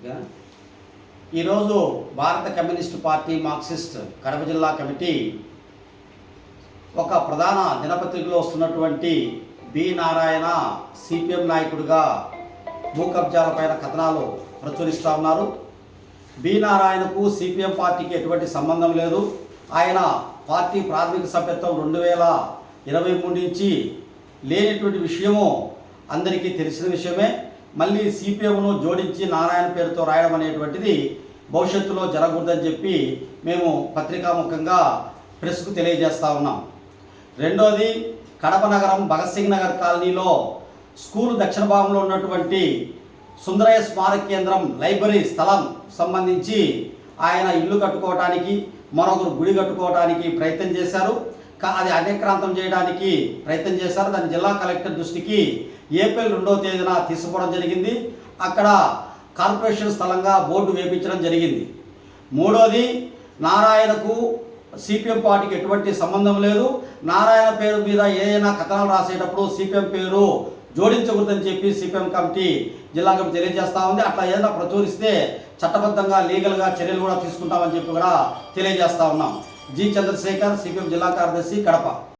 ఓకేనా. ఈరోజు భారత కమ్యూనిస్టు పార్టీ మార్క్సిస్ట్ కడప జిల్లా కమిటీ ఒక ప్రధాన దినపత్రికలో వస్తున్నటువంటి బి నారాయణ సిపిఎం నాయకుడిగా భూ కబ్జాలపైన కథనాలు ప్రచురిస్తూ ఉన్నారు. బి నారాయణకు సిపిఎం పార్టీకి ఎటువంటి సంబంధం లేదు. ఆయన పార్టీ ప్రాథమిక సభ్యత్వం 2023 నుంచి లేనటువంటి విషయము అందరికీ తెలిసిన విషయమే. మళ్ళీ సిపిఎంను జోడించి నారాయణ పేరుతో రాయడం అనేటువంటిది భవిష్యత్తులో జరగకూడదని చెప్పి మేము పత్రికాముఖంగా ప్రెస్కు తెలియజేస్తూ ఉన్నాం. రెండోది, కడప నగరం భగత్ సింగ్ నగర్ కాలనీలో స్కూల్ దక్షిణ భాగంలో ఉన్నటువంటి సుందరయ్య స్మారక కేంద్రం లైబ్రరీ స్థలం సంబంధించి ఆయన ఇల్లు కట్టుకోవడానికి, మరొకరు గుడి కట్టుకోవడానికి ప్రయత్నం చేశారు. అది అన్యక్రాంతం చేయడానికి ప్రయత్నం చేశారు. దాన్ని జిల్లా కలెక్టర్ దృష్టికి ఏప్రిల్ 2వ తేదీన తీసుకోవడం జరిగింది. అక్కడ కార్పొరేషన్ స్థలంగా బోర్డు వేయించడం జరిగింది. మూడోది, నారాయణకు సిపిఎం పార్టీకి ఎటువంటి సంబంధం లేదు. నారాయణ పేరు మీద ఏదైనా కథనాలు రాసేటప్పుడు సిపిఎం పేరు జోడించకూడదని చెప్పి సిపిఎం కమిటీ జిల్లా కమిటీ తెలియజేస్తూ ఉంది. అట్లా ఏదైనా ప్రచురిస్తే చట్టబద్ధంగా లీగల్గా చర్యలు కూడా తీసుకుంటామని చెప్పి కూడా తెలియజేస్తూ ఉన్నాం. జి చంద్రశేఖర్, సిపిఎం జిల్లా కార్యదర్శి, కడప.